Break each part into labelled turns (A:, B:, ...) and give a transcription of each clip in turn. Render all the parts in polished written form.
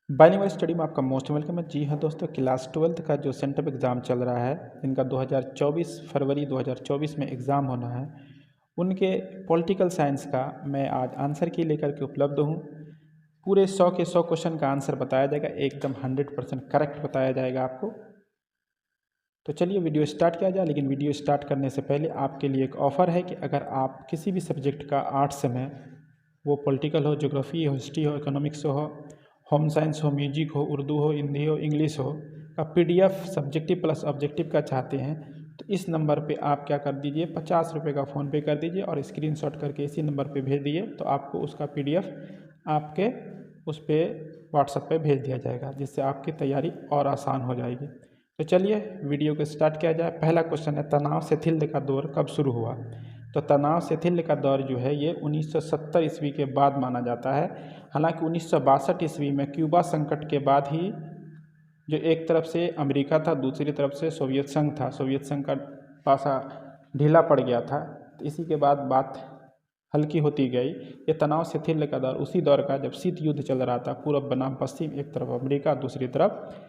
A: Bilingual study में आपका most welcome है। जी हाँ दोस्तों, क्लास 12th का जो सेंटअप एग्ज़ाम चल रहा है, इनका 2024 फरवरी 2024 में एग्ज़ाम होना है, उनके पॉलिटिकल साइंस का मैं आज आंसर की लेकर के उपलब्ध हूँ। पूरे 100 के 100 क्वेश्चन का आंसर बताया जाएगा, एकदम 100% करेक्ट बताया जाएगा आपको। तो चलिए वीडियो स्टार्ट किया जाए। लेकिन वीडियो स्टार्ट करने से पहले आपके लिए एक ऑफ़र है कि अगर आप किसी भी सब्जेक्ट का आर्ट्स में, वो पॉलिटिकल हो, ज्योग्राफी हो, हिस्ट्री हो, इकोनॉमिक्स हो, होम साइंस हो, म्यूजिक हो, उर्दू हो, हिंदी हो, इंग्लिश हो, का PDF सब्जेक्टिव प्लस ऑब्जेक्टिव का चाहते हैं तो इस नंबर पे आप क्या कर दीजिए, 50 रुपये का फ़ोनपे कर दीजिए और स्क्रीनशॉट करके इसी नंबर पे भेज दीजिए। तो आपको उसका PDF आपके उस पर व्हाट्सएप पे भेज दिया जाएगा, जिससे आपकी तैयारी और आसान हो जाएगी। तो चलिए वीडियो को स्टार्ट किया जाए। पहला क्वेश्चन है, तनाव शिथिल्य का दौर कब शुरू हुआ? तो तनाव शिथिल्य का दौर जो है ये 1970 ईस्वी के बाद माना जाता है। हालांकि 1962 ईस्वी में क्यूबा संकट के बाद ही जो एक तरफ से अमेरिका था, दूसरी तरफ से सोवियत संघ था, सोवियत संघ का पासा ढीला पड़ गया था, तो इसी के बाद बात हल्की होती गई। ये तनाव शिथिल्य का दौर उसी दौर का जब शीत युद्ध चल रहा था, पूर्व बनाम पश्चिम, एक तरफ अमेरिका, दूसरी तरफ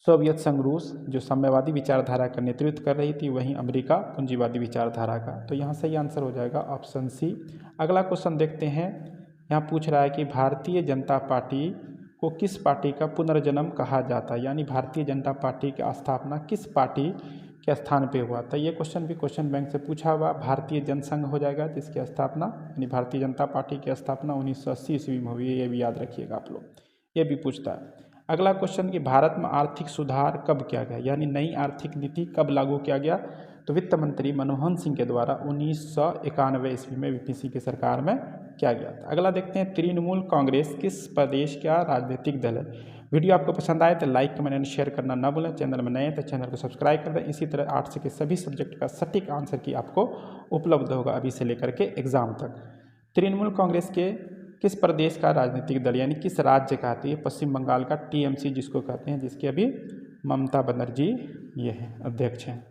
A: सोवियत संघ रूस, जो साम्यवादी विचारधारा का नेतृत्व कर रही थी, वहीं अमेरिका पूंजीवादी विचारधारा का। तो यहाँ सही आंसर हो जाएगा ऑप्शन सी। अगला क्वेश्चन देखते हैं। यहाँ पूछ रहा है कि भारतीय जनता पार्टी को किस पार्टी का पुनर्जन्म कहा जाता है, यानी भारतीय जनता पार्टी की स्थापना किस पार्टी के स्थान पे हुआ था। ये क्वेश्चन भी क्वेश्चन बैंक से पूछा हुआ। भारतीय जनसंघ हो जाएगा जिसकी स्थापना, यानी भारतीय जनता पार्टी की स्थापना 1980 ईस्वी में हुई है, ये भी याद रखिएगा आप लोग, ये भी पूछता है। अगला क्वेश्चन कि भारत में आर्थिक सुधार कब किया गया, यानी नई आर्थिक नीति कब लागू किया गया। तो वित्त मंत्री मनमोहन सिंह के द्वारा 1991 ईस्वी में VPC की सरकार में किया गया था। अगला देखते हैं, तृणमूल कांग्रेस किस प्रदेश का राजनीतिक दल है। वीडियो आपको पसंद आए तो लाइक, कमेंट एंड शेयर करना ना भूलें। चैनल में नए हैं तो चैनल को सब्सक्राइब कर दें। इसी तरह आर्ट्स के सभी सब्जेक्ट का सटीक आंसर की आपको उपलब्ध होगा अभी से लेकर के एग्जाम तक। तृणमूल कांग्रेस के किस प्रदेश का राजनीतिक दल, यानी किस राज्य का आती है। पश्चिम बंगाल का TMC जिसको कहते हैं, जिसके अभी ममता बनर्जी ये हैं अध्यक्ष हैं।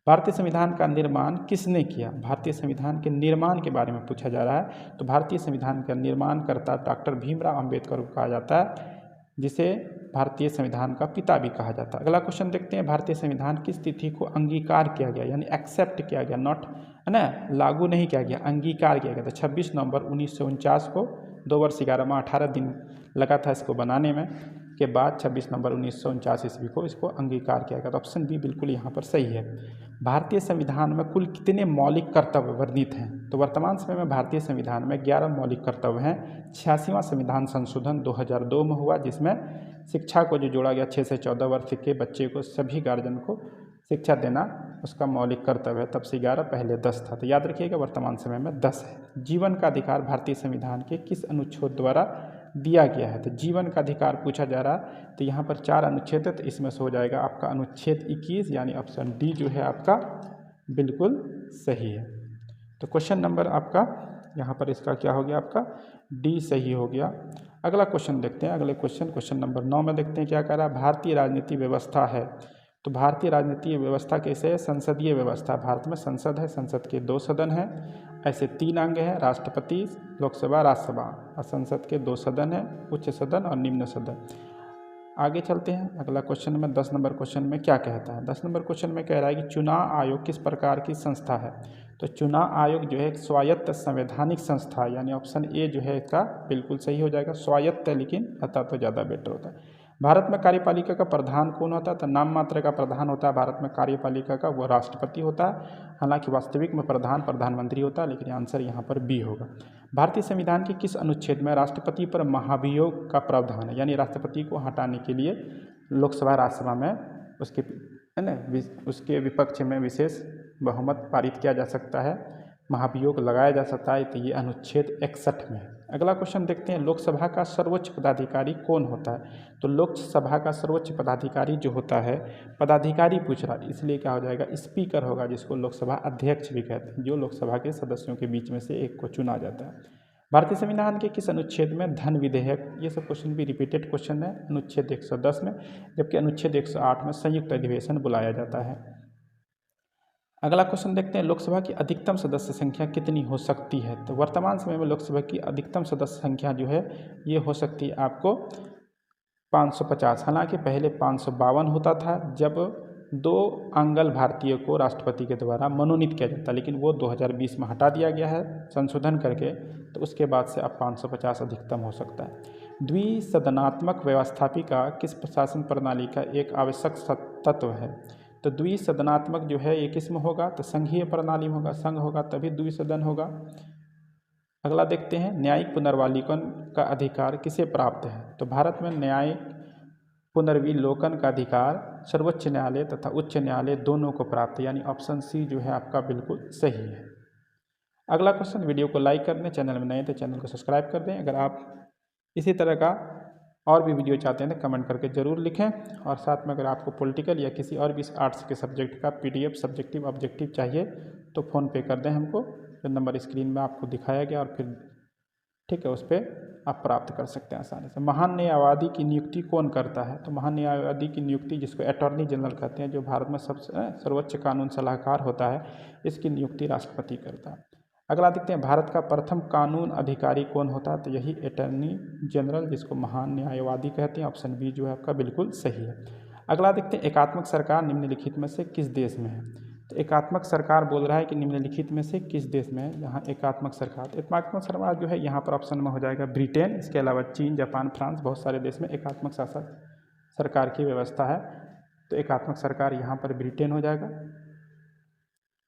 A: भारतीय संविधान का निर्माण किसने किया। भारतीय संविधान के निर्माण के बारे में पूछा जा रहा है। तो भारतीय संविधान का निर्माणकर्ता डॉक्टर भीमराव अम्बेडकर को कहा जाता है, जिसे भारतीय संविधान का पिता भी कहा जाता है। अगला क्वेश्चन देखते हैं, भारतीय संविधान किस तिथि को अंगीकार किया गया, यानी एक्सेप्ट किया गया, नॉट है ना, लागू नहीं किया गया, अंगीकार किया गया था। 26 नवंबर 1949 को, 2 वर्ष 11 माह 18 दिन लगा था इसको बनाने में, के बाद 26 नवंबर 1949 ईस्वी को इसको अंगीकार किया गया। तो ऑप्शन बी बिल्कुल यहाँ पर सही है। भारतीय संविधान में कुल कितने मौलिक कर्तव्य वर्णित हैं। तो वर्तमान समय में भारतीय संविधान में 11 मौलिक कर्तव्य हैं। 86वां संविधान संशोधन 2002 में हुआ, जिसमें शिक्षा को जो जोड़ा गया, 6 से 14 वर्ष के बच्चे को, सभी गार्जियन को शिक्षा देना उसका मौलिक कर्तव्य है। तब से 11, पहले 10 था। तो याद रखिएगा वर्तमान समय में 10 है। जीवन का अधिकार भारतीय संविधान के किस अनुच्छेद द्वारा दिया गया है। तो जीवन का अधिकार पूछा जा रहा है, तो यहाँ पर 4 अनुच्छेद है, तो इसमें से हो जाएगा आपका अनुच्छेद 21, यानी ऑप्शन डी जो है आपका बिल्कुल सही है। तो क्वेश्चन नंबर आपका यहाँ पर इसका क्या हो गया, आपका डी सही हो गया। अगला क्वेश्चन देखते हैं। अगले क्वेश्चन नंबर 9 में देखते हैं क्या कह रहा है। भारतीय राजनीति व्यवस्था है। तो भारतीय राजनीतिक व्यवस्था कैसे है। संसदीय व्यवस्था, भारत में संसद है, संसद के 2 सदन हैं, ऐसे 3 अंग हैं, राष्ट्रपति, लोकसभा, राज्यसभा, और संसद के 2 सदन हैं, उच्च सदन और निम्न सदन। आगे चलते हैं। अगला क्वेश्चन में 10 नंबर क्वेश्चन में क्या कहता है। 10 नंबर क्वेश्चन में कह रहा है कि चुनाव आयोग किस प्रकार की संस्था है। तो चुनाव आयोग जो है एक स्वायत्त संवैधानिक संस्था, यानी ऑप्शन ए जो है इसका बिल्कुल सही हो जाएगा। स्वायत्त लेकिन रहता तो ज़्यादा बेटर होता है। भारत में कार्यपालिका का प्रधान कौन होता है। तो नाम मात्र का प्रधान होता है भारत में कार्यपालिका का, वो राष्ट्रपति होता है। हालांकि वास्तविक में प्रधानमंत्री होता है, लेकिन आंसर यहाँ पर बी होगा। भारतीय संविधान के किस अनुच्छेद में राष्ट्रपति पर महाभियोग का प्रावधान है, यानी राष्ट्रपति को हटाने के लिए लोकसभा राज्यसभा में उसके है ना उसके विपक्ष में विशेष बहुमत पारित किया जा सकता है, महाभियोग लगाया जा सकता है। तो ये अनुच्छेद 61 में है। अगला क्वेश्चन देखते हैं, लोकसभा का सर्वोच्च पदाधिकारी कौन होता है। तो लोकसभा का सर्वोच्च पदाधिकारी जो होता है, पदाधिकारी पूछ रहा है, इसलिए क्या हो जाएगा, स्पीकर होगा, जिसको लोकसभा अध्यक्ष भी कहते हैं, जो लोकसभा के सदस्यों के बीच में से एक को चुना जाता है। भारतीय संविधान के किस अनुच्छेद में धन विधेयक, ये सब क्वेश्चन भी रिपीटेड क्वेश्चन है, अनुच्छेद 110 में, जबकि अनुच्छेद 108 में संयुक्त अधिवेशन बुलाया जाता है। अगला क्वेश्चन देखते हैं, लोकसभा की अधिकतम सदस्य संख्या कितनी हो सकती है। तो वर्तमान समय में लोकसभा की अधिकतम सदस्य संख्या जो है ये हो सकती है आपको 550। हालांकि पहले 552 होता था जब 2 आंग्ल भारतीय को राष्ट्रपति के द्वारा मनोनीत किया जाता, लेकिन वो 2020 में हटा दिया गया है संशोधन करके, तो उसके बाद से अब 550 अधिकतम हो सकता है। द्विसदनात्मक व्यवस्थापिका किस प्रशासन प्रणाली का एक आवश्यक तत्व है? तो द्विसदनात्मक जो है ये किस में होगा? तो संघीय प्रणाली में होगा, संघ होगा तभी द्विसदन होगा। अगला देखते हैं, न्यायिक पुनर्वालोकन का अधिकार किसे प्राप्त है? तो भारत में न्यायिक पुनर्विलोकन का अधिकार सर्वोच्च न्यायालय तथा उच्च न्यायालय दोनों को प्राप्त है, यानी ऑप्शन सी जो है आपका बिल्कुल सही है। अगला क्वेश्चन, वीडियो को लाइक कर दें, चैनल में नए तो चैनल को सब्सक्राइब कर दें। अगर आप इसी तरह का और भी वीडियो चाहते हैं तो कमेंट करके ज़रूर लिखें, और साथ में अगर आपको पॉलिटिकल या किसी और भी आर्ट्स के सब्जेक्ट का PDF सब्जेक्टिव ऑब्जेक्टिव चाहिए तो फ़ोन पे कर दें हमको, जो नंबर स्क्रीन में आपको दिखाया गया, और फिर ठीक है उस पर आप प्राप्त कर सकते हैं आसानी से। महान न्यायवादी की नियुक्ति कौन करता है? तो महान न्यायवादी की नियुक्ति, जिसको अटॉर्नी जनरल कहते हैं, जो भारत में सबसे सर्वोच्च कानून सलाहकार होता है, इसकी नियुक्ति राष्ट्रपति करता है। अगला देखते हैं, भारत का प्रथम कानून अधिकारी कौन होता है? तो यही अटॉर्नी जनरल, जिसको महान न्यायवादी कहते हैं। ऑप्शन बी जो है आपका बिल्कुल सही है। अगला देखते हैं, एकात्मक सरकार निम्नलिखित में से किस देश में है? तो एकात्मक सरकार बोल रहा है कि निम्नलिखित में से किस देश में है यहाँ एकात्मक सरकार? तो एकात्मक सरकार जो है यहाँ पर ऑप्शन में हो जाएगा ब्रिटेन। इसके अलावा चीन, जापान, फ्रांस, बहुत सारे देश में एकात्मक शासन सरकार की व्यवस्था है। तो एकात्मक सरकार यहाँ पर ब्रिटेन हो जाएगा,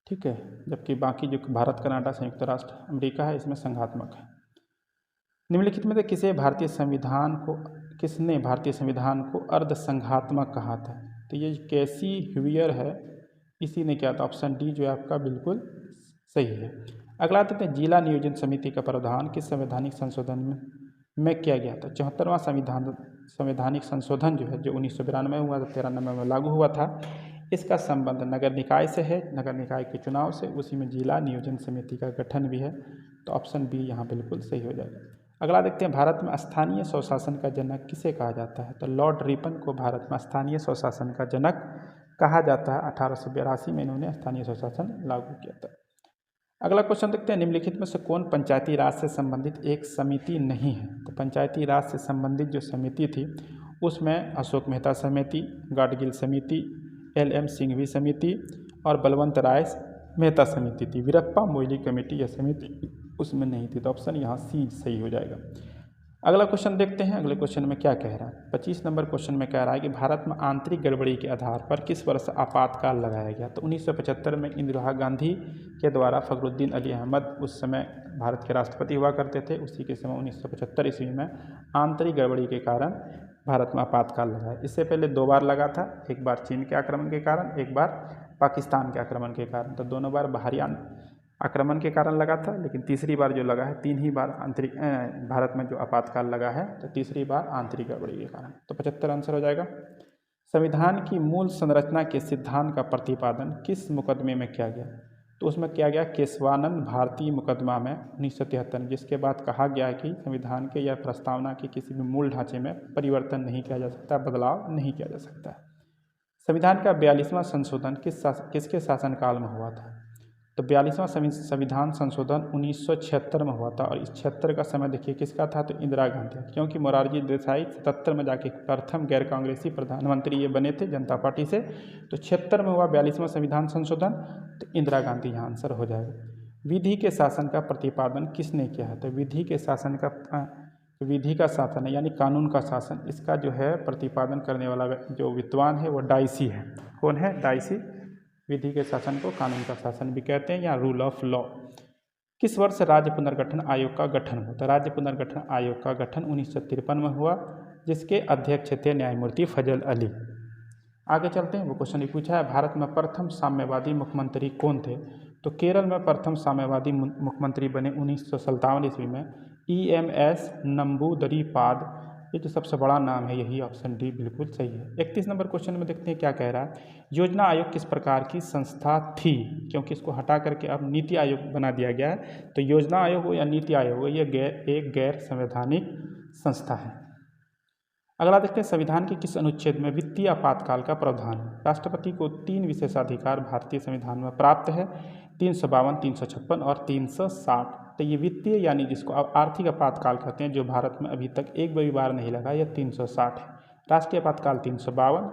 A: ठीक है। जबकि बाकी जो भारत, कनाडा, संयुक्त राष्ट्र अमेरिका है, इसमें संघात्मक है। निम्नलिखित में से किसने भारतीय संविधान को अर्ध संघात्मक कहा था? तो ये कैसी ह्यूयर है, इसी ने क्या था? ऑप्शन डी जो है आपका बिल्कुल सही है। अगला देखते हैं, जिला नियोजन समिति का प्रावधान किस संवैधानिक संशोधन में किया गया था? 74वां संवैधानिक संशोधन जो है, जो 1992 में हुआ था, 93 में लागू हुआ था, इसका संबंध नगर निकाय से है, नगर निकाय के चुनाव से। उसी में जिला नियोजन समिति का गठन भी है, तो ऑप्शन बी यहाँ बिल्कुल सही हो जाएगा। अगला देखते हैं, भारत में स्थानीय स्वशासन का जनक किसे कहा जाता है? तो लॉर्ड रिपन को भारत में स्थानीय स्वशासन का जनक कहा जाता है। 1882 में इन्होंने स्थानीय स्वशासन लागू किया था। अगला क्वेश्चन देखते हैं, निम्नलिखित में से कौन पंचायती राज से संबंधित एक समिति नहीं है? तो पंचायती राज से संबंधित जो समिति थी उसमें अशोक मेहता समिति, गाडगिल समिति, LM सिंघवी समिति और बलवंत राय मेहता समिति थी। वीरप्पा मोइली कमेटी या समिति उसमें नहीं थी, तो ऑप्शन यहाँ सी सही हो जाएगा। अगला क्वेश्चन देखते हैं, अगले क्वेश्चन में क्या कह रहा है। 25 नंबर क्वेश्चन में कह रहा है कि भारत में आंतरिक गड़बड़ी के आधार पर किस वर्ष आपातकाल लगाया गया? तो 1975 में इंदिरा गांधी के द्वारा फखरुद्दीन अली अहमद उस समय भारत के राष्ट्रपति हुआ करते थे, उसी के समय 1975 ईस्वी में आंतरिक गड़बड़ी के कारण भारत में आपातकाल लगाया। इससे पहले 2 बार लगा था, एक बार चीन के आक्रमण के कारण, एक बार पाकिस्तान के आक्रमण के कारण। तो दोनों बार बाहरी आक्रमण के कारण लगा था, लेकिन तीसरी बार जो लगा है, 3 ही बार आंतरिक भारत में जो आपातकाल लगा है, तो तीसरी बार आंतरिक गड़बड़ी के कारण। तो 75 आंसर हो जाएगा। संविधान की मूल संरचना के सिद्धांत का प्रतिपादन किस मुकदमे में किया गया? तो उसमें किया गया केशवानंद भारती मुकदमा में 1973, जिसके बाद कहा गया है कि संविधान के या प्रस्तावना के किसी भी मूल ढांचे में परिवर्तन नहीं किया जा सकता, बदलाव नहीं किया जा सकता। संविधान का 42वां संशोधन किसके शासनकाल में हुआ था? तो 42वां संविधान संशोधन 1976 में हुआ था, और इस 76 का समय देखिए किसका था? तो इंदिरा गांधी, क्योंकि मोरारजी देसाई 77 में जाके प्रथम गैर कांग्रेसी प्रधानमंत्री ये बने थे जनता पार्टी से। तो 76 में हुआ 42वां संविधान संशोधन, तो इंदिरा गांधी यहाँ आंसर हो जाएगा। विधि के शासन का प्रतिपादन किसने किया है? तो विधि का शासन है, यानी कानून का शासन, इसका जो है प्रतिपादन करने वाला जो विद्वान है वो डाइसी है। कौन है? डाइसी। विधि के शासन को कानून का शासन भी कहते हैं, या रूल ऑफ लॉ। किस वर्ष राज्य पुनर्गठन आयोग का गठन हुआ? तो राज्य पुनर्गठन आयोग का गठन 1953 में हुआ, जिसके अध्यक्ष थे न्यायमूर्ति फजल अली। आगे चलते हैं, वो क्वेश्चन भी पूछा है, भारत में प्रथम साम्यवादी मुख्यमंत्री कौन थे? तो केरल में प्रथम साम्यवादी मुख्यमंत्री बने 1957 ईस्वी में EMS नंबूदरीपाद। ये जो सबसे बड़ा नाम है, यही ऑप्शन डी बिल्कुल सही है। 31 नंबर क्वेश्चन में देखते हैं क्या कह रहा है। योजना आयोग किस प्रकार की संस्था थी? क्योंकि इसको हटा करके अब नीति आयोग बना दिया गया है, तो योजना आयोग हो या नीति आयोग हो, ये एक गैर संवैधानिक संस्था है। अगला देखते हैं, संविधान के किस अनुच्छेद में वित्तीय आपातकाल का प्रावधान है? राष्ट्रपति को 3 विशेषाधिकार भारतीय संविधान में प्राप्त है, 352, 356 और 360। तो ये वित्तीय यानी जिसको आप आर्थिक आपातकाल कहते हैं, जो भारत में अभी तक एक भी बार नहीं लगा, यह 360 है। राष्ट्रीय आपातकाल 352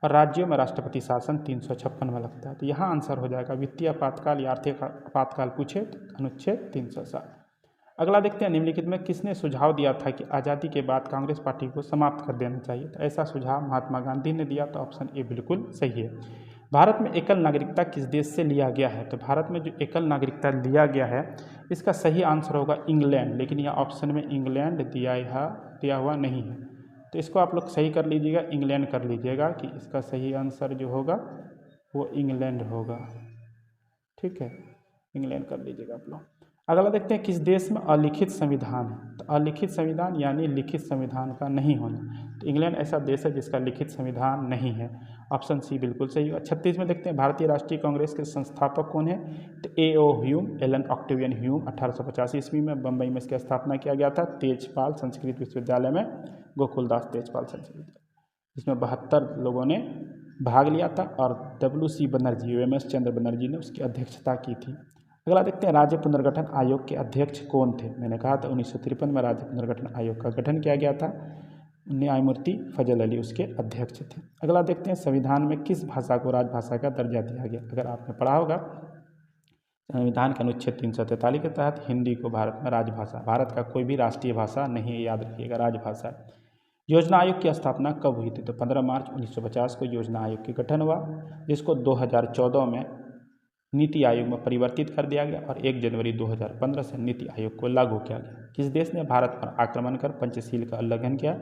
A: और राज्यों में राष्ट्रपति शासन 356 में लगता है। तो यहाँ आंसर हो जाएगा वित्तीय आपातकाल या आर्थिक आपातकाल पूछे तो अनुच्छेद 307। अगला देखते हैं, निम्नलिखित में किसने सुझाव दिया था कि आज़ादी के बाद कांग्रेस पार्टी को समाप्त कर देना चाहिए। तो ऐसा सुझाव महात्मा गांधी ने दिया। तो ऑप्शन ए बिल्कुल सही है। भारत में एकल नागरिकता किस देश से लिया गया है। तो भारत में जो एकल नागरिकता लिया गया है इसका सही आंसर होगा इंग्लैंड, लेकिन यह ऑप्शन में इंग्लैंड दिया हुआ नहीं है। तो इसको आप लोग सही कर लीजिएगा, इंग्लैंड कर लीजिएगा कि इसका सही आंसर जो होगा वो इंग्लैंड होगा। ठीक है, इंग्लैंड कर लीजिएगा आप लोग। अगला देखते हैं, किस देश में अलिखित संविधान है। तो अलिखित संविधान यानी लिखित संविधान का नहीं होना। तो इंग्लैंड ऐसा देश है जिसका लिखित संविधान नहीं है। ऑप्शन सी बिल्कुल सही होगा। 36 में देखते हैं, भारतीय राष्ट्रीय कांग्रेस के संस्थापक कौन है। तो A O. Hume, Allan Octavian Hume. 1885 ईस्वी में बम्बई में इसकी स्थापना किया गया था। तेजपाल संस्कृत विश्वविद्यालय में, गोकुलदास तेजपाल संस्कृत विद्यालय, जिसमें 72 लोगों ने भाग लिया था और W.C. बनर्जी, UMS चंद्र बनर्जी ने उसकी अध्यक्षता की थी। अगला देखते हैं, राज्य पुनर्गठन आयोग के अध्यक्ष कौन थे। मैंने कहा था 1953 में राज्य पुनर्गठन आयोग का गठन किया गया था। न्यायमूर्ति फजल अली उसके अध्यक्ष थे। अगला देखते हैं, संविधान में किस भाषा को राजभाषा का दर्जा दिया गया। अगर आपने पढ़ा होगा संविधान के अनुच्छेद 343 के तहत हिंदी को भारत में राजभाषा, भारत का कोई भी राष्ट्रीय भाषा नहीं है, याद रखिएगा, राजभाषा है। योजना आयोग की स्थापना कब हुई थी। तो 15 मार्च 1950 को योजना आयोग की गठन हुआ, जिसको 2014 में नीति आयोग में परिवर्तित कर दिया गया और 1 जनवरी 2015 से नीति आयोग को लागू किया गया। किस देश ने भारत पर आक्रमण कर पंचशील का उल्लंघन किया।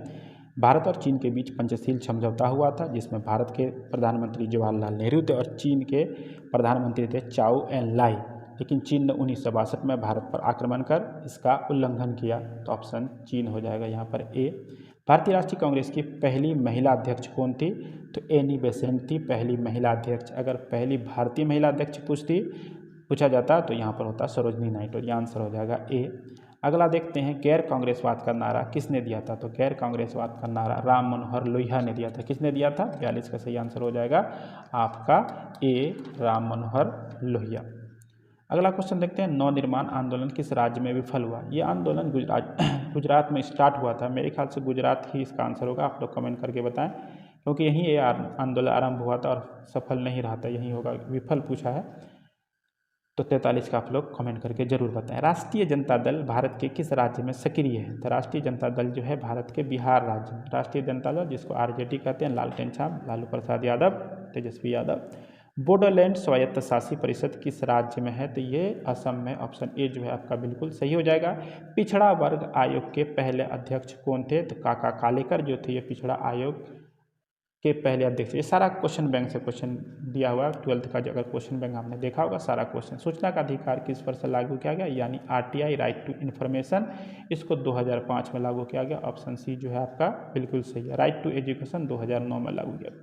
A: भारत और चीन के बीच पंचशील समझौता हुआ था, जिसमें भारत के प्रधानमंत्री जवाहरलाल नेहरू थे और चीन के प्रधानमंत्री थे चाउ एन लाई। लेकिन चीन ने 1962 में भारत पर आक्रमण कर इसका उल्लंघन किया। तो ऑप्शन चीन हो जाएगा यहाँ पर ए। भारतीय राष्ट्रीय कांग्रेस की पहली महिला अध्यक्ष कौन थी। तो एनी बेसेंट थी पहली महिला अध्यक्ष। अगर पहली भारतीय महिला अध्यक्ष पूछा जाता तो यहाँ पर होता सरोजनी नायडू। यह आंसर हो जाएगा ए। अगला देखते हैं, गैर कांग्रेसवाद का नारा किसने दिया था। तो गैर कांग्रेसवाद का नारा राम मनोहर लोहिया ने दिया था। किसने दिया था। 42 का सही आंसर हो जाएगा आपका ए, राम मनोहर लोहिया। अगला क्वेश्चन देखते हैं, नवनिर्माण आंदोलन किस राज्य में विफल हुआ। ये आंदोलन गुजरात में स्टार्ट हुआ था। मेरे ख्याल से गुजरात ही इसका आंसर होगा। आप लोग कमेंट करके बताएं, क्योंकि यहीं ये आंदोलन आरंभ हुआ था और सफल नहीं रहा था, यही होगा। विफल पूछा है तो 43 का आप लोग कमेंट करके जरूर बताएं। राष्ट्रीय जनता दल भारत के किस राज्य में सक्रिय है। तो राष्ट्रीय जनता दल जो है भारत के बिहार राज्य में। राष्ट्रीय जनता दल जिसको RJD कहते हैं, लालटेन छाप, लालू प्रसाद यादव, तेजस्वी यादव। बोडोलैंड स्वायत्त शासी परिषद किस राज्य में है। तो ये असम में। ऑप्शन ए जो है आपका बिल्कुल सही हो जाएगा। पिछड़ा वर्ग आयोग के पहले अध्यक्ष कौन थे। तो काका कालेकर जो थे ये पिछड़ा आयोग के पहले अध्यक्ष। ये सारा क्वेश्चन बैंक से क्वेश्चन दिया हुआ 12th का। अगर क्वेश्चन बैंक आपने देखा होगा सारा क्वेश्चन। सूचना का अधिकार किस वर्ष से लागू किया गया, यानी RTI, राइट टू इन्फॉर्मेशन, इसको 2005 में लागू किया गया। ऑप्शन सी जो है आपका बिल्कुल सही है। राइट टू एजुकेशन 2009 में लागू किया।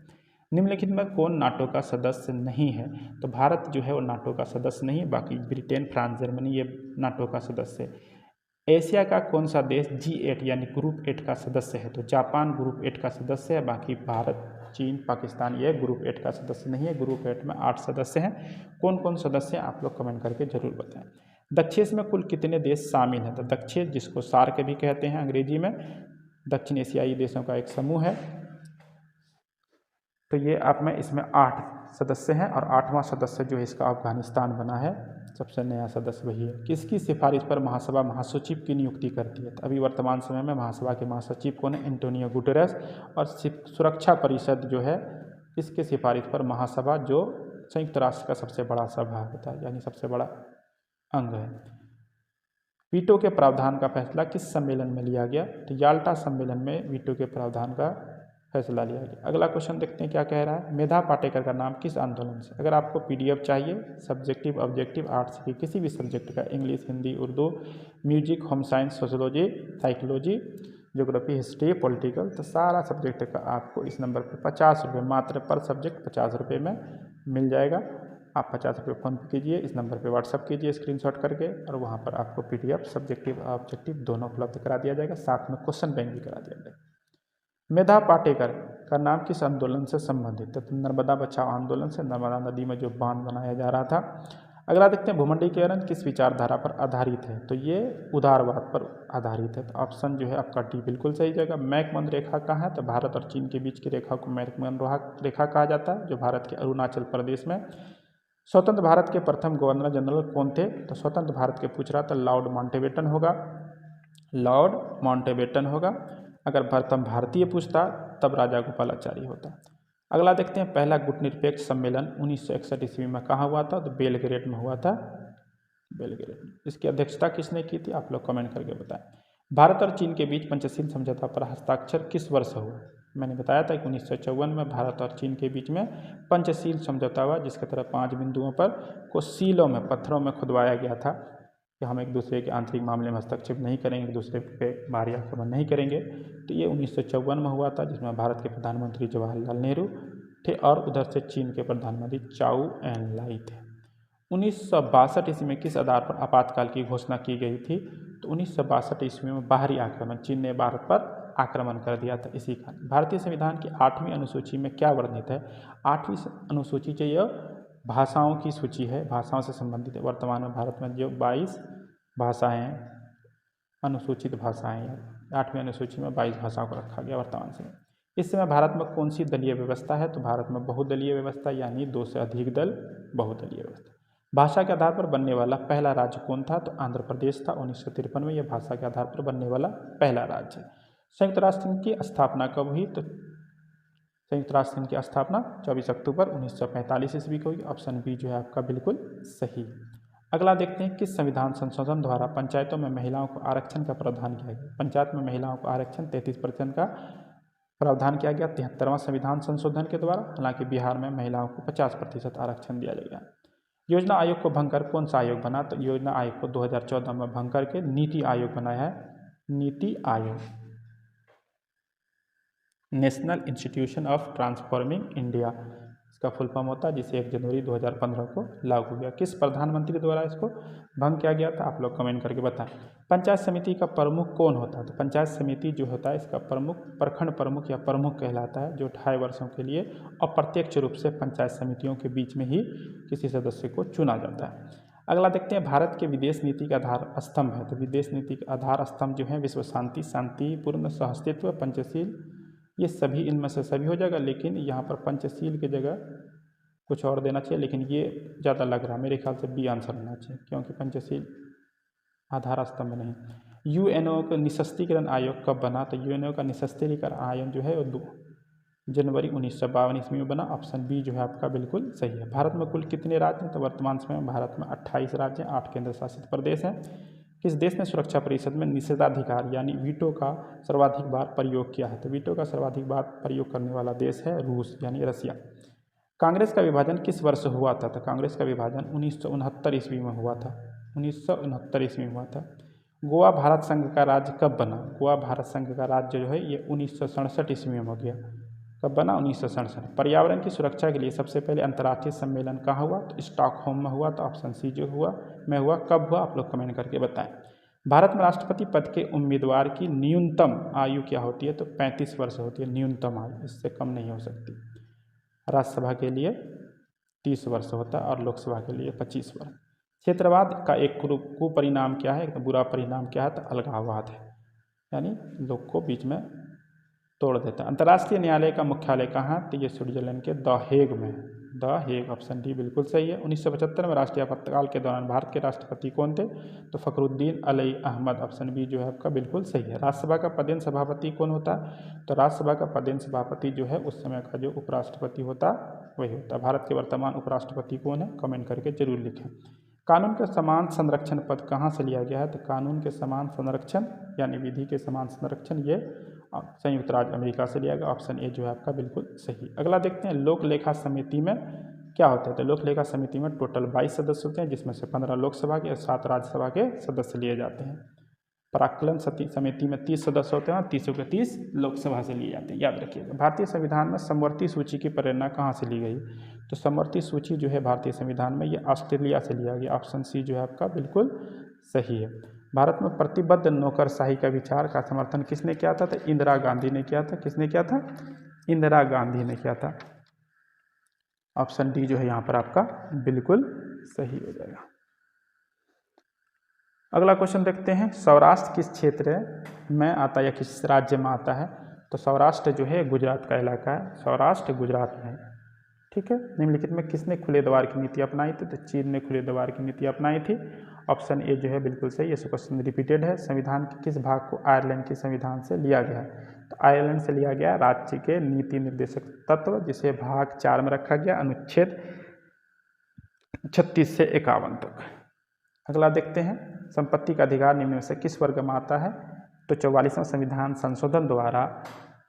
A: निम्नलिखित में कौन नाटो का सदस्य नहीं है। तो भारत जो है वो नाटो का सदस्य नहीं है, बाकी ब्रिटेन, फ्रांस, जर्मनी ये नाटो का सदस्य है। एशिया का कौन सा देश G8 यानी ग्रुप 8 का सदस्य है। तो जापान ग्रुप 8 का सदस्य है, बाकी भारत, चीन, पाकिस्तान ये ग्रुप 8 का सदस्य नहीं है। ग्रुप 8 में 8 सदस्य हैं। कौन कौन सदस्य हैं आप लोग कमेंट करके जरूर बताएं। दक्षेश में कुल कितने देश शामिल हैं। तो दक्षेश जिसको सार्क भी कहते हैं अंग्रेजी में, दक्षिण एशियाई देशों का एक समूह है। तो ये आप में इसमें 8 सदस्य हैं और 8वां सदस्य जो है इसका अफगानिस्तान बना है, सबसे नया सदस्य वही है। किसकी सिफारिश पर महासभा महासचिव की नियुक्ति करती है। तो अभी वर्तमान समय में महासभा के महासचिव कौन है, एंटोनियो गुटेरेस। और सुरक्षा परिषद जो है इसके सिफारिश पर महासभा, जो संयुक्त राष्ट्र का सबसे बड़ा सभा होता है, यानी सबसे बड़ा अंग है। वीटो के प्रावधान का फैसला किस सम्मेलन में लिया गया। तो याल्टा सम्मेलन में वीटो के प्रावधान का फैसला लिया गया। अगला क्वेश्चन देखते हैं क्या कह रहा है। मेधा पाटेकर का नाम किस आंदोलन से। अगर आपको PDF चाहिए सब्जेक्टिव, ऑब्जेक्टिव, आर्ट्स की किसी भी सब्जेक्ट का, English, Hindi, Urdu, music, home science, sociology, psychology, geography, history, political, तो सारा सब्जेक्ट का आपको इस नंबर पर 50 रुपये मात्र पर सब्जेक्ट 50 रुपये में मिल जाएगा। आप 50 रुपये फ़ोन पे कीजिए, इस नंबर पे व्हाट्सअप कीजिए स्क्रीनशॉट करके, और वहाँ पर आपको PDF सब्जेक्टिव ऑब्जेक्टिव दोनों उपलब्ध करा दिया जाएगा, साथ में क्वेश्चन बैंक भी करा दिया जाएगा। मेधा पाटेकर का नाम किस आंदोलन से संबंधित है। तो नर्मदा बचाओ आंदोलन से, नर्मदा नदी में जो बांध बनाया जा रहा था। अगला देखते हैं भूमंडलीकरण किस विचारधारा पर आधारित है, तो ये उदारवाद पर आधारित है। तो ऑप्शन जो है आपका डी बिल्कुल सही जगह। मैकमोहन रेखा कहाँ है, तो भारत और चीन के बीच की रेखा को मैकमोहन रेखा कहा जाता है, जो भारत के अरुणाचल प्रदेश में। स्वतंत्र भारत के प्रथम गवर्नर जनरल कौन थे, तो स्वतंत्र भारत के पूछ रहा था लॉर्ड माउंटबेटन होगा, लॉर्ड माउंटबेटन होगा। अगर प्रथम भारतीय पूछता तब राजा गोपालाचारी होता। अगला देखते हैं पहला गुटनिरपेक्ष सम्मेलन 1961 ईस्वी में कहाँ हुआ था, तो बेलग्रेड में हुआ था, बेलग्रेड। इसकी अध्यक्षता किसने की थी, आप लोग कमेंट करके बताएं। भारत और चीन के बीच पंचशील समझौता पर हस्ताक्षर किस वर्ष हुआ, मैंने बताया था कि 1954 में भारत और चीन के बीच में पंचशील समझौता हुआ, जिसके तरह 5 बिंदुओं पर को सीलों में पत्थरों में खुदवाया गया था कि हम एक दूसरे के आंतरिक मामले में हस्तक्षेप नहीं करेंगे, एक दूसरे पे बाहरी आक्रमण नहीं करेंगे। तो ये 1954 में हुआ था, जिसमें भारत के प्रधानमंत्री जवाहरलाल नेहरू थे और उधर से चीन के प्रधानमंत्री चाउ एन लाई थे। 1962 ईस्वी में किस आधार पर आपातकाल की घोषणा की गई थी, तो 1962 ईस्वी में बाहरी आक्रमण, चीन ने भारत पर आक्रमण कर दिया था, इसी कारण। भारतीय संविधान की 8वीं अनुसूची में क्या वर्णित है, 8वीं अनुसूची जो यह भाषाओं की सूची है, भाषाओं से संबंधित है। वर्तमान में भारत में जो 22 भाषाएं हैं, अनुसूचित भाषाएं हैं, 8वीं अनुसूची में 22 भाषाओं को रखा गया वर्तमान समय। इस समय भारत में कौन सी दलीय व्यवस्था है, तो भारत में बहुदलीय व्यवस्था, यानी 2 से अधिक दल बहुदलीय व्यवस्था। भाषा के आधार पर बनने वाला पहला राज्य कौन था, तो आंध्र प्रदेश था। 1953 में यह भाषा के आधार पर बनने वाला पहला राज्य। संयुक्त राष्ट्र संघ की स्थापना कब हुई, तो संयुक्त राष्ट्र संघ की स्थापना 24 अक्टूबर 1945 ईस्वी को हुई। ऑप्शन बी जो है आपका बिल्कुल सही। अगला देखते हैं किस संविधान संशोधन द्वारा पंचायतों में महिलाओं को आरक्षण का प्रावधान किया गया। पंचायत में महिलाओं को आरक्षण 33% का प्रावधान किया गया 73वां संविधान संशोधन के द्वारा। हालांकि बिहार में महिलाओं को 50% आरक्षण दिया गया। योजना आयोग को भंग कर कौन सा आयोग बना, तो योजना आयोग को 2014 में भंग करके नीति आयोग बनाया है, NITI Aayog, national institution of transforming India इसका फुल फॉर्म होता है, जिसे 1 जनवरी 2015 को लागू हुआ। किस प्रधानमंत्री द्वारा इसको भंग किया गया था, आप लोग कमेंट करके बताएं। पंचायत समिति का प्रमुख कौन होता है, तो पंचायत समिति जो होता है इसका प्रमुख प्रखंड प्रमुख या प्रमुख कहलाता है, जो 2.5 वर्षों के लिए अप्रत्यक्ष रूप से पंचायत समितियों के बीच में ही किसी सदस्य को चुना जाता है। अगला देखते हैं भारत के विदेश नीति का आधार स्तंभ है, तो विदेश नीति का आधार स्तंभ जो है विश्व शांति, शांतिपूर्ण सहअस्तित्व, पंचशील, ये सभी इनमें से सभी हो जाएगा, लेकिन यहाँ पर पंचशील की जगह कुछ और देना चाहिए, लेकिन ये ज़्यादा लग रहा है, मेरे ख्याल से बी आंसर होना चाहिए, क्योंकि पंचशील आधार स्तंभ नहीं। यूएनओ का निशस्त्रीकरण आयोग कब बना, तो यूएनओ का निशस्त्रीकरण आयोग जो है वो 2 जनवरी 1952 ईस्वी में बना। ऑप्शन बी जो है आपका बिल्कुल सही है। भारत में कुल कितने राज्य हैं, तो वर्तमान समय में भारत में 28 राज्य हैं, 8 केंद्र शासित प्रदेश हैं। किस देश ने सुरक्षा परिषद में निषेधाधिकार यानी वीटो का सर्वाधिक बार प्रयोग किया है, तो वीटो का सर्वाधिक बार प्रयोग करने वाला देश है रूस यानी रसिया। कांग्रेस का विभाजन किस वर्ष हुआ था, तो कांग्रेस का विभाजन 1969 ईस्वी में हुआ था, 1969 ईस्वी में हुआ था। गोवा भारत संघ का राज्य कब बना, गोवा भारत संघ का राज्य जो है ये 1967 ईस्वी में हो गया। कब बना, 1967। पर्यावरण की सुरक्षा के लिए सबसे पहले अंतर्राष्ट्रीय सम्मेलन कहाँ हुआ, तो स्टॉकहोम में हुआ, तो ऑप्शन सी जो हुआ में हुआ। कब हुआ, आप लोग कमेंट करके बताएं। भारत में राष्ट्रपति पद के उम्मीदवार की न्यूनतम आयु क्या होती है, तो 35 वर्ष होती है न्यूनतम आयु, इससे कम नहीं हो सकती। राज्यसभा के लिए 30 वर्ष होता है और लोकसभा के लिए 25 वर्ष। क्षेत्रवाद का एक कुपरिणाम क्या है, एक बुरा परिणाम क्या है, तो अलगाववाद है, यानी लोग को बीच में तोड़ देता है। अंतर्राष्ट्रीय न्यायालय का मुख्यालय कहाँ, तो ये स्विट्जरलैंड के द हेग में, द हेग, ऑप्शन डी बिल्कुल सही है। 1975 में राष्ट्रीय आपातकाल के दौरान भारत के राष्ट्रपति कौन थे, तो फखरुद्दीन अली अहमद, ऑप्शन बी जो है आपका बिल्कुल सही है। राज्यसभा का पदेन सभापति कौन होता है, तो राज्यसभा का पदेन सभापति जो है उस समय का जो उपराष्ट्रपति होता वही होता। भारत के वर्तमान उपराष्ट्रपति कौन है, कमेंट करके जरूर लिखें। कानून के समान संरक्षण पद कहाँ से लिया गया है, तो कानून के समान संरक्षण यानी विधि के समान संरक्षण ये संयुक्त राज्य अमेरिका से लिया गया। ऑप्शन ए जो है आपका बिल्कुल सही। अगला देखते हैं लोक लेखा समिति में क्या होता है, तो लोक लेखा समिति में टोटल 22 सदस्य होते हैं, जिसमें से 15 लोकसभा के और 7 राज्यसभा के सदस्य लिए जाते हैं। प्राक्कलन समिति में 30 सदस्य होते हैं और 30 के 30 लोकसभा से लिए जाते हैं, याद रखिएगा। भारतीय संविधान में समवर्ती सूची की प्रेरणा कहाँ से ली गई, तो समवर्ती सूची जो है भारतीय संविधान में ये ऑस्ट्रेलिया से लिया गया। ऑप्शन सी जो है आपका बिल्कुल सही है। भारत में प्रतिबद्ध नौकरशाही का विचार का समर्थन किसने किया था, तो इंदिरा गांधी ने किया था। किसने किया था, इंदिरा गांधी ने किया था। ऑप्शन डी जो है यहाँ पर आपका बिल्कुल सही हो जाएगा। अगला क्वेश्चन देखते हैं, सौराष्ट्र किस क्षेत्र में आता है या किस राज्य में आता है? तो सौराष्ट्र जो है गुजरात का इलाका है, सौराष्ट्र गुजरात में है। ठीक है, निम्नलिखित में किसने खुले द्वार की नीति अपनाई थी? तो चीन ने खुले द्वार की नीति अपनाई थी। ऑप्शन ए जो है बिल्कुल सही। ये क्वेश्चन रिपीटेड है। संविधान के किस भाग को आयरलैंड के संविधान से लिया गया है? तो आयरलैंड से लिया गया राज्य के नीति निर्देशक तत्व, जिसे भाग 4 में रखा गया, अनुच्छेद 36 से 51 तक। अगला देखते हैं, संपत्ति का अधिकार निम्न में से किस वर्ग में आता है? तो 44वां संविधान संशोधन द्वारा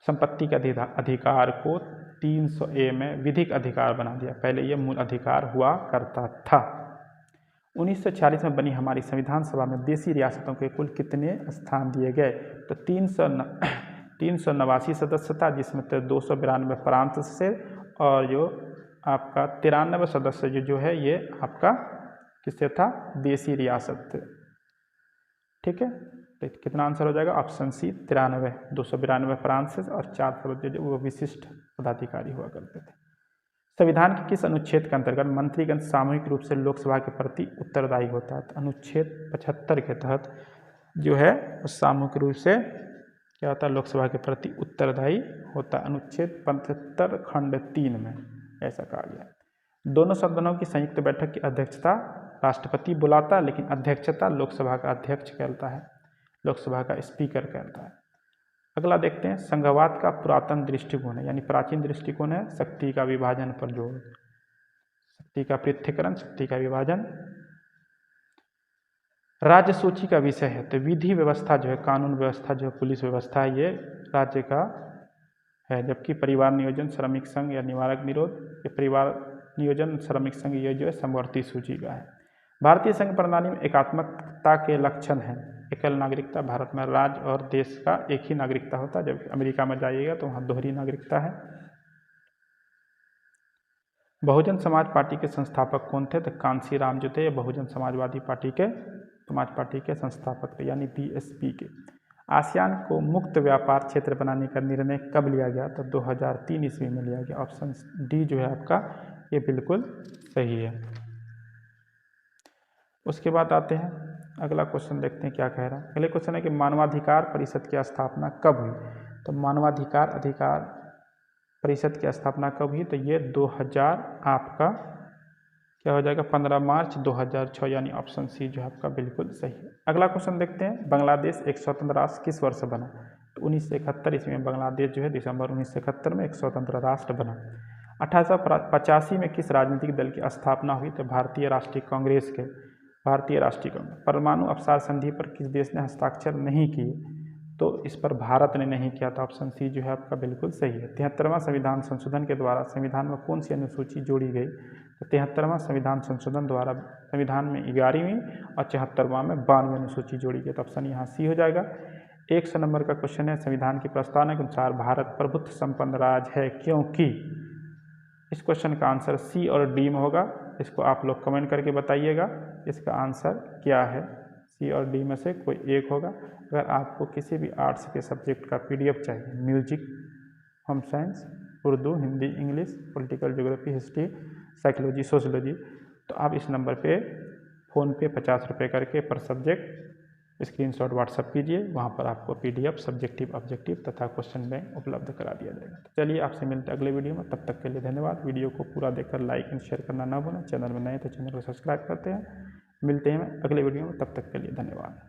A: संपत्ति के अधिकार को 300A में विधिक अधिकार बना दिया। पहले ये मूल अधिकार हुआ करता था। 1946 में बनी हमारी संविधान सभा में देशी रियासतों के कुल कितने स्थान दिए गए? तो 389 सदस्य था, जिसमें 292 प्रांत से और जो आपका 93 सदस्य जो है ये आपका किससे था? देशी रियासत। ठीक है, तो कितना आंसर हो जाएगा? Option C 93। 292 प्रांत से और 4 सदस्य जो वो विशिष्ट पदाधिकारी हुआ करते थे। संविधान के किस अनुच्छेद के अंतर्गत मंत्रीगण सामूहिक रूप से लोकसभा के प्रति उत्तरदायी होता है? तो अनुच्छेद 75 के तहत जो है उस सामूहिक रूप से क्या होता है? लोकसभा के प्रति उत्तरदायी होता है। अनुच्छेद 75 खंड 3 में ऐसा कहा गया। दोनों सदनों की संयुक्त बैठक की अध्यक्षता राष्ट्रपति बुलाता है, लेकिन अध्यक्षता लोकसभा का अध्यक्ष करता है, लोकसभा का स्पीकर करता है। अगला देखते हैं, संघवाद का पुरातन दृष्टिकोण है यानी प्राचीन दृष्टिकोण है शक्ति का विभाजन पर जोर, शक्ति का पृथक्करण, शक्ति का विभाजन। राज्य सूची का विषय है, तो विधि व्यवस्था जो है, कानून व्यवस्था जो है, पुलिस व्यवस्था है, ये राज्य का है। जबकि परिवार नियोजन, श्रमिक संघ या निवारक निरोध, ये परिवार नियोजन, श्रमिक संघ ये जो है समवर्ती सूची का है। भारतीय संघ प्रणाली में एकात्मकता के लक्षण हैं। एकल नागरिकता, भारत में राज्य और देश का एक ही नागरिकता होता है, जबकि अमेरिका में जाइएगा तो वहाँ दोहरी नागरिकता है। बहुजन समाज पार्टी के संस्थापक कौन थे? तो कांशीराम जो थे बहुजन समाजवादी पार्टी के संस्थापक थे, यानी BSP के। आसियान को मुक्त व्यापार क्षेत्र बनाने का निर्णय कब लिया गया? तो 2003 ईस्वी में लिया गया। ऑप्शन डी जो है आपका ये बिल्कुल सही है। उसके बाद आते हैं, अगला क्वेश्चन देखते हैं क्या कह रहा है। अगले क्वेश्चन है कि मानवाधिकार परिषद की स्थापना कब हुई? तो मानवाधिकार अधिकार परिषद की स्थापना कब हुई? तो ये 2000 आपका क्या हो जाएगा? 15 मार्च 2006, यानी ऑप्शन सी जो है आपका बिल्कुल सही है। अगला क्वेश्चन देखते हैं, बांग्लादेश एक स्वतंत्र राष्ट्र किस वर्ष बना? तो 1971 ईस्वी में बांग्लादेश जो है दिसंबर 1971 में एक स्वतंत्र राष्ट्र बना। 1885 में किस राजनीतिक दल की स्थापना हुई? तो भारतीय राष्ट्रीय कांग्रेस के। भारतीय राष्ट्रीय कांग्रेस। परमाणु अपसार संधि पर किस देश ने हस्ताक्षर नहीं किए? तो इस पर भारत ने नहीं किया था। ऑप्शन सी जो है आपका बिल्कुल सही है। 73वां संविधान संशोधन के द्वारा संविधान में कौन सी अनुसूची जोड़ी गई? तो 73वां संविधान संशोधन द्वारा संविधान में 11वीं और 74वां में 92वीं अनुसूची जोड़ी गई। तो ऑप्शन यहाँ सी हो जाएगा। 100 नंबर का क्वेश्चन है, संविधान की प्रस्तावना के अनुसार भारत प्रभुत्व संपन्न राज्य है क्योंकि? इस क्वेश्चन का आंसर सी और डी में होगा। इसको आप लोग कमेंट करके बताइएगा इसका आंसर क्या है। सी और डी में से कोई एक होगा। अगर आपको किसी भी आर्ट्स के सब्जेक्ट का PDF चाहिए, music, home science, Urdu, Hindi, English, political geography, history, psychology, sociology, तो आप इस नंबर पे फ़ोनपे 50 रुपये करके पर सब्जेक्ट स्क्रीनशॉट व्हाट्सअप कीजिए। वहाँ पर आपको PDF सब्जेक्टिव, ऑब्जेक्टिव तथा क्वेश्चन बैंक उपलब्ध करा दिया जाएगा। तो चलिए आपसे मिलते हैं अगले वीडियो में, तब तक के लिए धन्यवाद। वीडियो को पूरा देखकर लाइक एंड शेयर करना ना भूलें। चैनल में नए तो चैनल को सब्सक्राइब करते हैं। मिलते हैं अगले वीडियो में, तब तक के लिए धन्यवाद।